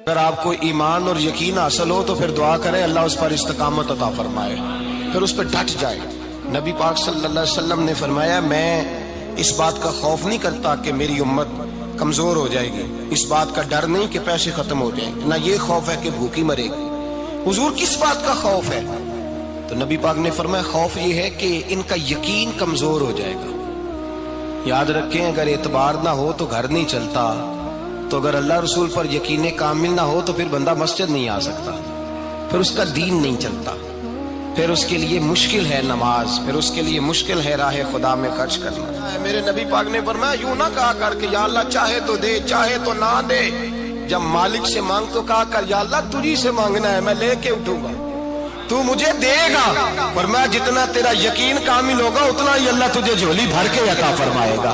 اگر آپ کو ایمان اور یقین حاصل ہو تو پھر دعا کریں اللہ اس پر استقامت عطا فرمائے، پھر اس پہ ڈٹ جائے۔ نبی پاک صلی اللہ علیہ وسلم نے فرمایا میں اس بات کا خوف نہیں کرتا کہ میری امت کمزور ہو جائے گی، اس بات کا ڈر نہیں کہ پیسے ختم ہو جائیں، نہ یہ خوف ہے کہ بھوکی مرے گی۔ حضور کس بات کا خوف ہے؟ تو نبی پاک نے فرمایا خوف یہ ہے کہ ان کا یقین کمزور ہو جائے گا۔ یاد رکھیں اگر اعتبار نہ ہو تو گھر نہیں چلتا، تو اگر اللہ رسول پر یقین کامل نہ ہو تو پھر بندہ مسجد نہیں آ سکتا، پھر اس کا دین نہیں چلتا، پھر اس کے لیے مشکل ہے نماز، پھر اس کے لیے مشکل ہے راہ خدا میں خرچ کرنا۔ میرے نبی پاک نے فرمایا یوں نہ کہا کر کہ یا اللہ چاہے تو دے چاہے تو نہ دے، جب مالک سے مانگ تو کہا کر یا اللہ تجھی سے مانگنا ہے، میں لے کے اٹھوں گا، تو مجھے دے گا۔ فرمایا جتنا تیرا یقین کامل ہوگا اتنا ہی اللہ تجھے جھولی بھر کے عطا فرمائے گا۔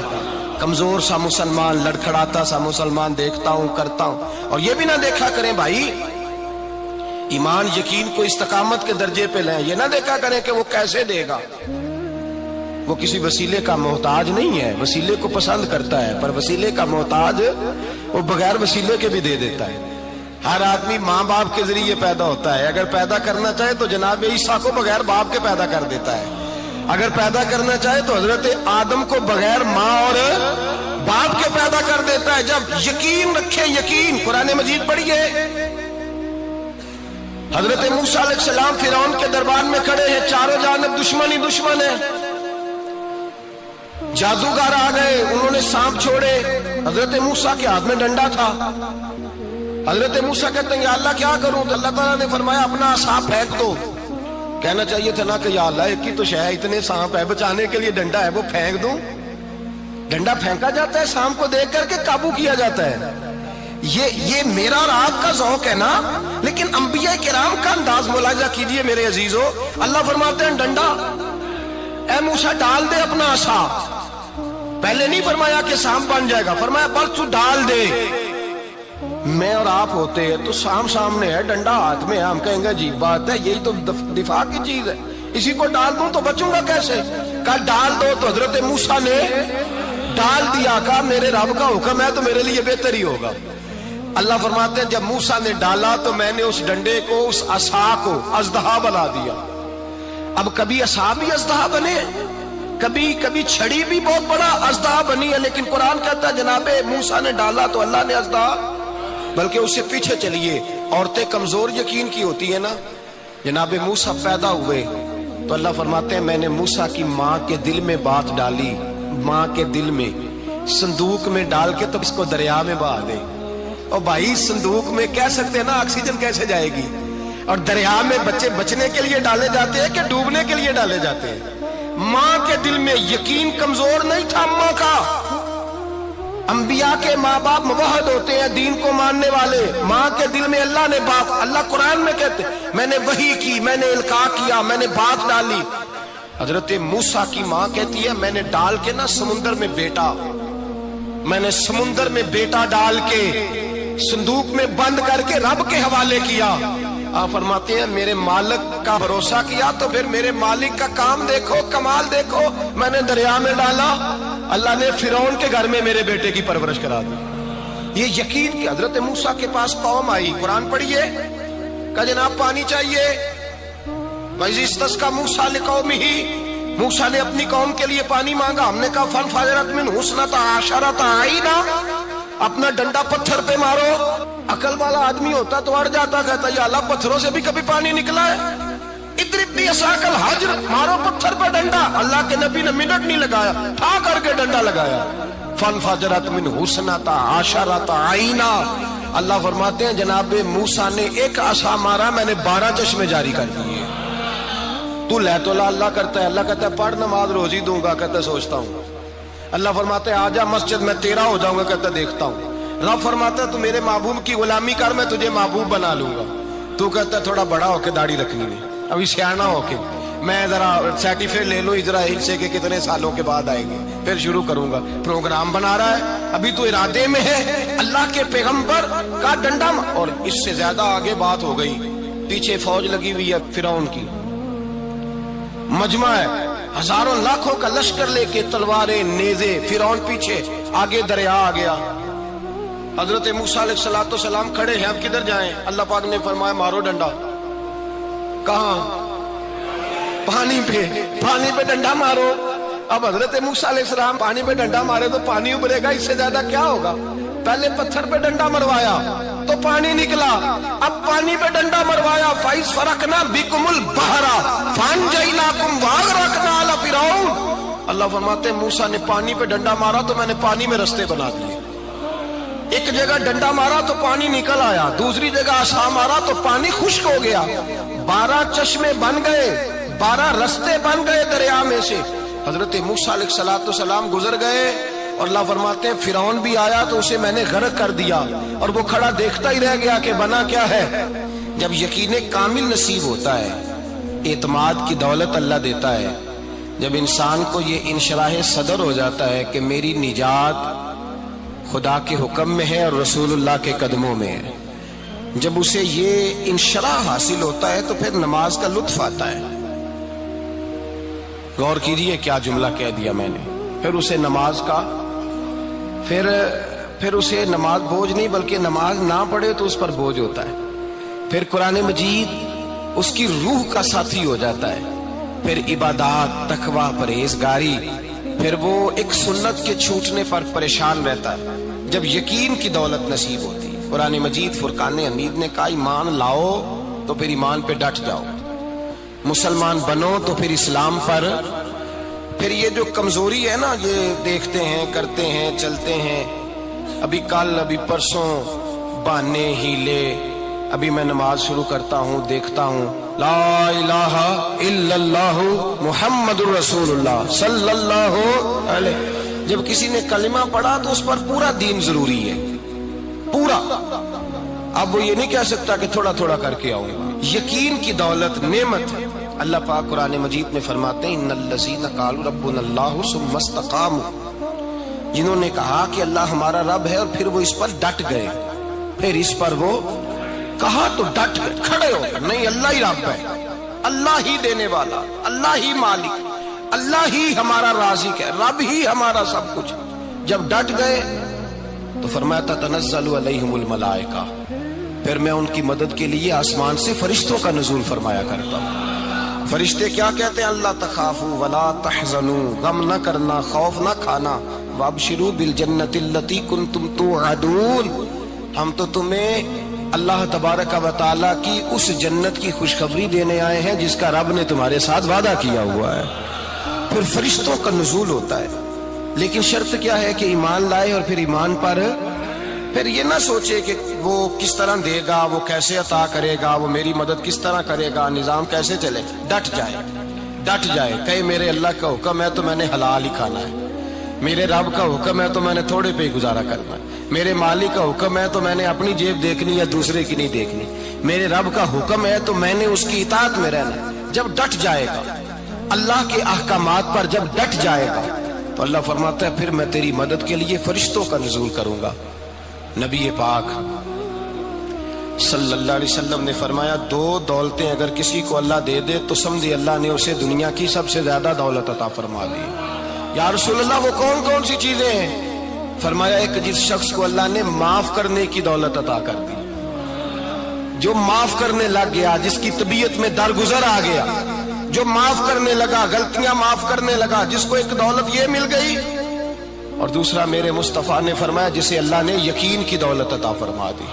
کمزور سا مسلمان، لڑکھڑاتا سا مسلمان دیکھتا ہوں کرتا ہوں، اور یہ بھی نہ دیکھا کریں بھائی ایمان یقین کو استقامت کے درجے پہ لیں، یہ نہ دیکھا کریں کہ وہ کیسے دے گا، وہ کسی وسیلے کا محتاج نہیں ہے، وسیلے کو پسند کرتا ہے، پر وسیلے کا محتاج وہ بغیر وسیلے کے بھی دے دیتا ہے۔ ہر آدمی ماں باپ کے ذریعے پیدا ہوتا ہے، اگر پیدا کرنا چاہے تو جناب عیسیٰ کو بغیر باپ کے پیدا کر دیتا ہے، اگر پیدا کرنا چاہے تو حضرت آدم کو بغیر ماں اور باپ کے پیدا کر دیتا ہے۔ جب یقین رکھیں، یقین قرآن مجید پڑھیے، حضرت موسیٰ علیہ السلام فرعون کے دربار میں کھڑے ہیں، چاروں جانب دشمن ہی دشمن ہے، جادوگر آ گئے، انہوں نے سانپ چھوڑے، حضرت موسیٰ کے ہاتھ میں ڈنڈا تھا۔ حضرت موسیٰ کہتے ہیں یا اللہ کیا کروں؟ تو اللہ تعالیٰ نے فرمایا اپنا سانپ پھینک دو۔ کہنا چاہیے تھا نا کہ یا اللہ ایک ہی تو شے ہے، اتنے سانپ ہے، بچانے کے لیے ڈنڈا ہے وہ پھینک دوں؟ ڈنڈا پھینکا جاتا ہے، سانپ کو دیکھ کر کے قابو کیا جاتا ہے۔ یہ میرا اور آپ کا ذوق ہے نا، لیکن انبیاء کرام کا انداز ملاحظہ کیجئے میرے عزیزو۔ اللہ فرماتے ہیں ڈنڈا، اے موسیٰ ڈال دے اپنا عصا۔ پہلے نہیں فرمایا کہ سانپ بن جائے گا، فرمایا بس تو ڈال دے۔ میں اور آپ ہوتے ہیں تو سام سامنے ہے، ڈنڈا ہاتھ میں ہے، ہم کہیں گے عجیب بات ہے، یہی تو دفاع کی چیز ہے، اسی کو ڈال دوں تو بچوں گا کیسے؟ کہا ڈال دو، تو حضرت موسیٰ نے ڈال دیا، کہا میرے رب کا حکم ہے تو میرے لیے بہتر ہی ہوگا۔ اللہ فرماتے ہیں جب موسیٰ نے ڈالا تو میں نے اس ڈنڈے کو، اس عصا کو اژدہا بنا دیا۔ اب کبھی عصا بھی اژدہا بنے، کبھی چھڑی بھی بہت بڑا اژدہا بنی ہے، لیکن قرآن کہتا ہے جناب موسیٰ نے ڈالا تو اللہ نے اژدہا، بلکہ اس سے پیچھے چلیے، عورتیں کمزور یقین کی ہوتی ہیں نا۔ جناب موسیٰ پیدا ہوئے تو اللہ فرماتے ہیں میں نے موسیٰ کی ماں کے دل میں بات ڈالی، ماں کے دل میں، صندوق میں ڈال کے تو اس کو دریا میں بہا دے۔ اور بھائی صندوق میں کہہ سکتے ہیں نا آکسیجن کیسے جائے گی، اور دریا میں بچے بچنے کے لیے ڈالے جاتے ہیں کہ ڈوبنے کے لیے ڈالے جاتے ہیں؟ ماں کے دل میں یقین کمزور نہیں تھا ماں کا۔ انبیاء کے ماں باپ موحد ہوتے ہیں، دین کو ماننے والے، ماں کے دل میں اللہ نے بات، اللہ قرآن میں کہتے میں نے وحی کی، میں نے القاء کیا، میں نے بات ڈالی۔ حضرت موسیٰ کی ماں کہتی ہے میں نے ڈال کے نا سمندر میں بیٹا، میں نے سمندر میں بیٹا ڈال کے صندوق میں بند کر کے رب کے حوالے کیا۔ آپ فرماتے ہیں میرے مالک کا بھروسہ کیا تو پھر میرے مالک کا کام دیکھو، کمال دیکھو، میں نے دریا میں ڈالا، اللہ نے فرعون کے گھر میں میرے بیٹے کی پرورش کرا دی۔ یہ یقین کہ حضرت موسیٰ کے پاس قوم آئی، قرآن پڑھیے، کہ جناب پانی چاہیے، وَإِذِ اسْتَسْقَىٰ مُوسَىٰ لِقَوْمِهِ، موسیٰ نے اپنی قوم کے لیے پانی مانگا، ہم نے کہا فَانْفَجَرَتْ مِنْهُ اثْنَتَا عَشَرَةَ عَيْنًا، اپنا ڈنڈا پتھر پہ مارو۔ عقل والا آدمی ہوتا تو اڑ جاتا، کہتا یا اللہ پتھروں سے بھی کبھی پانی نکلا ہے؟ اضرب بعصاک الحجر، مارو پتھر پہ ڈنڈا۔ اللہ کے نبی نے منٹ نہیں لگایا، ٹھا کر کے ڈنڈا لگایا۔ فَانْفَجَرَتْ مِنْهُ اثْنَتَا عَشَرَةَ عَيْنًا، اللہ فرماتے ہیں جناب موسیٰ نے ایک عصا مارا، میں نے 12 چشمے جاری کر دیے۔ تو لے تو اللہ کرتا ہے، اللہ کہتا ہے پڑھ نماز روزی دوں گا، کہتا ہے سوچتا ہوں۔ اللہ فرماتے ہیں آجا مسجد میں تیرا ہو جاؤں گا، کہتا ہے دیکھتا ہوں۔ رب فرماتا ہے تو میرے محبوب کی غلامی کر، میں تجھے محبوب بنا لوں گا۔ تو کہتا ہے تھوڑا بڑا ہو کے داڑھی رکھنی ہے، ابھی سیانا ہو کے، میں ذرا سرٹیفکیٹ لے لوں اسرائیل سے کہ کتنے سالوں کے بعد آئیں گے، پھر شروع کروں گا۔ پروگرام بنا رہا ہے، ابھی تو ارادے میں ہے۔ اللہ کے پیغمبر کا ڈنڈا، اور اس سے زیادہ آگے بات ہو گئی، پیچھے فوج لگی ہوئی ہے فرعون کی، مجمع ہے، ہزاروں لاکھوں کا لشکر لے کے، تلواریں نیزے، فرعون پیچھے، آگے دریا آ گیا۔ حضرت موسیٰ علیہ السلام کھڑے ہیں، اب کدھر جائیں؟ اللہ پاک نے فرمایا مارو ڈنڈا۔ کہاں؟ پانی پہ ڈنڈا مارو۔ اب حضرت موسیٰ علیہ السلام پانی پہ ڈنڈا مارے تو پانی ابھرے گا، اس سے زیادہ کیا ہوگا؟ پہلے پتھر پہ ڈنڈا مروایا تو پانی نکلا، اب پانی پہ ڈنڈا مروایا، فَإِذْ فَرَقْنَا بِكُمُ الْبَحْرَ فَأَنْجَيْنَاكُمْ وَأَغْرَقْنَا آلَ فِرْعَوْنَ۔ اللہ فرماتے ہیں موسیٰ نے پانی پہ ڈنڈا مارا تو میں نے پانی میں رستے بنا دیے۔ ایک جگہ ڈنڈا مارا تو پانی نکل آیا، دوسری جگہ عصا مارا تو پانی خشک ہو گیا، 12 چشمے بن گئے، 12 رستے بن گئے دریا میں سے۔ حضرت موسیٰ علیہ السلام گزر گئے اور اللہ فرماتے ہیں فرعون بھی آیا تو اسے میں نے غرق کر دیا، اور وہ کھڑا دیکھتا ہی رہ گیا کہ بنا کیا ہے۔ جب یقین کامل نصیب ہوتا ہے، اعتماد کی دولت اللہ دیتا ہے، جب انسان کو یہ انشراح صدر ہو جاتا ہے کہ میری نجات خدا کے حکم میں ہے اور رسول اللہ کے قدموں میں ہے، جب اسے یہ انشراح حاصل ہوتا ہے تو پھر نماز کا لطف آتا ہے۔ غور کیجئے کیا جملہ کہہ دیا میں نے، پھر اسے نماز کا پھر اسے نماز بوجھ نہیں بلکہ نماز نہ پڑھے تو اس پر بوجھ ہوتا ہے، پھر قرآن مجید اس کی روح کا ساتھی ہو جاتا ہے، پھر عبادات، تقوی، پرہیزگاری، پھر وہ ایک سنت کے چھوٹنے پر پریشان رہتا ہے جب یقین کی دولت نصیب ہوتی ہے۔ قرآن مجید فرقان حمید نے کہا ایمان لاؤ تو پھر ایمان پہ ڈٹ جاؤ، مسلمان بنو تو پھر اسلام پر۔ پھر یہ جو کمزوری ہے نا، یہ دیکھتے ہیں، کرتے ہیں، چلتے ہیں، ابھی کل ابھی پرسوں بہانے ہیلے، ابھی میں نماز شروع کرتا ہوں دیکھتا ہوں لا الہ الا اللہ محمد الرسول اللہ صلی اللہ علیہ، جب کسی نے کلمہ پڑھا تو اس پر پورا دین ضروری ہے، پورا۔ اب وہ یہ نہیں کہہ سکتا کہ تھوڑا تھوڑا کر کے آؤں گا۔ یقین کی دولت نعمت ہے۔ اللہ پاک قرآن مجید میں فرماتے ہیں ان الذین قالوا ربنا اللہ ثم استقاموا، جنہوں نے کہا کہ اللہ ہمارا رب ہے اور پھر وہ اس پر ڈٹ گئے، پھر اس پر وہ کہا تو ڈٹ گئے، کھڑے ہو گئے، نہیں اللہ ہی رب ہے، اللہ ہی دینے والا، اللہ ہی مالک، اللہ ہی ہمارا رازق ہے، رب ہی ہمارا سب کچھ۔ جب ڈٹ گئے تو فرمایا تتنزل علیہم الملائکہ، پھر میں ان کی مدد کے لیے آسمان سے فرشتوں کا نزول فرمایا کرتا ہوں۔ فرشتے کیا کہتے ہیں؟ اللہ تخافوا ولا تحزنوا، غم نہ کرنا، خوف نہ کھانا، وابشروا بالجنۃ التی کنتم توعدون، ہم تو تمہیں اللہ تبارک و تعالی کی اس جنت کی خوشخبری دینے آئے ہیں جس کا رب نے تمہارے ساتھ وعدہ کیا ہوا ہے۔ پھر فرشتوں کا نزول ہوتا ہے، لیکن شرط کیا ہے کہ ایمان لائے، اور پھر ایمان پر پھر یہ نہ سوچے کہ وہ کس طرح دے گا، وہ کیسے عطا کرے گا، وہ میری مدد کس طرح کرے گا، نظام کیسے چلے، ڈٹ جائے، کہے میرے اللہ کا حکم ہے تو میں نے حلال ہی کھانا ہے، میرے رب کا حکم ہے تو میں نے تھوڑے پہ ہی گزارا کرنا ہے، میرے مالک کا حکم ہے تو میں نے اپنی جیب دیکھنی یا دوسرے کی نہیں دیکھنی، میرے رب کا حکم ہے تو میں نے اس کی اطاعت میں رہنا۔ جب ڈٹ جائے گا اللہ کے احکامات پر، جب ڈٹ جائے گا تو اللہ فرماتا ہے پھر میں تیری مدد کے لیے فرشتوں کا نزول کروں گا۔ نبی پاک صلی اللہ علیہ وسلم نے فرمایا 2 دولتیں اگر کسی کو اللہ دے دے تو سمجھے اللہ نے اسے دنیا کی سب سے زیادہ دولت عطا فرما دی۔ یا رسول اللہ وہ کون کون سی چیزیں ہیں؟ فرمایا ایک جس شخص کو اللہ نے معاف کرنے کی دولت عطا کر دی، جو معاف کرنے لگ گیا، جس کی طبیعت میں درگزر آ گیا، جو معاف کرنے لگا، غلطیاں معاف کرنے لگا، جس کو ایک دولت یہ مل گئی۔ اور دوسرا میرے مصطفیٰ نے فرمایا جسے اللہ نے یقین کی دولت عطا فرما دی،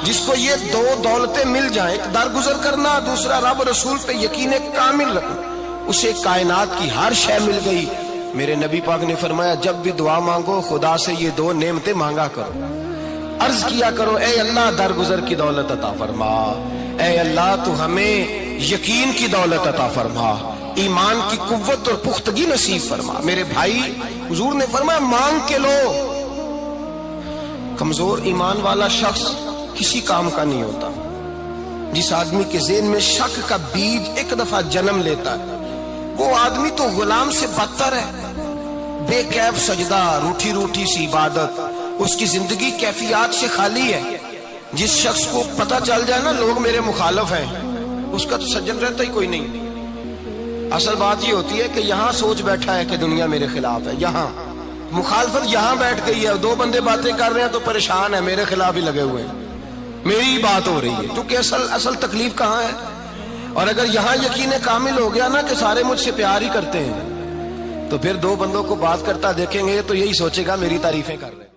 جس کو یہ 2 دولتیں مل جائیں، ایک درگزر کرنا، دوسرا رب رسول پہ یقین کامل رکھنا، اسے کائنات کی ہر شے مل گئی۔ میرے نبی پاک نے فرمایا جب بھی دعا مانگو خدا سے یہ 2 نعمتیں مانگا کرو، عرض کیا کرو اے اللہ درگزر کی دولت عطا فرما، اے اللہ تو ہمیں یقین کی دولت عطا فرما، ایمان کی قوت اور پختگی نصیب فرما۔ میرے بھائی حضور نے فرمایا مانگ کے لو۔ کمزور ایمان والا شخص کسی کام کا نہیں ہوتا۔ جس آدمی کے ذہن میں شک کا بیج ایک دفعہ جنم لیتا ہے وہ آدمی تو غلام سے بدتر ہے، بے کیف سجدہ، روٹھی روٹھی سی عبادت، اس کی زندگی کیفیات سے خالی ہے۔ جس شخص کو پتہ چل جائے نا لوگ میرے مخالف ہیں، اس کا تو سجن رہتا ہی کوئی نہیں۔ اصل بات یہ ہوتی ہے کہ یہاں سوچ بیٹھا ہے کہ دنیا میرے خلاف ہے، مخالفت یہاں بیٹھ گئی ہے، دو بندے باتیں کر رہے ہیں تو پریشان ہے، میرے خلاف ہی لگے ہوئے ہیں، میری ہی بات ہو رہی ہے، کیونکہ اصل تکلیف کہاں ہے؟ اور اگر یہاں یقین کامل ہو گیا نا کہ سارے مجھ سے پیار ہی کرتے ہیں، تو پھر دو بندوں کو بات کرتا دیکھیں گے تو یہی سوچے گا میری تعریفیں کر رہے ہیں۔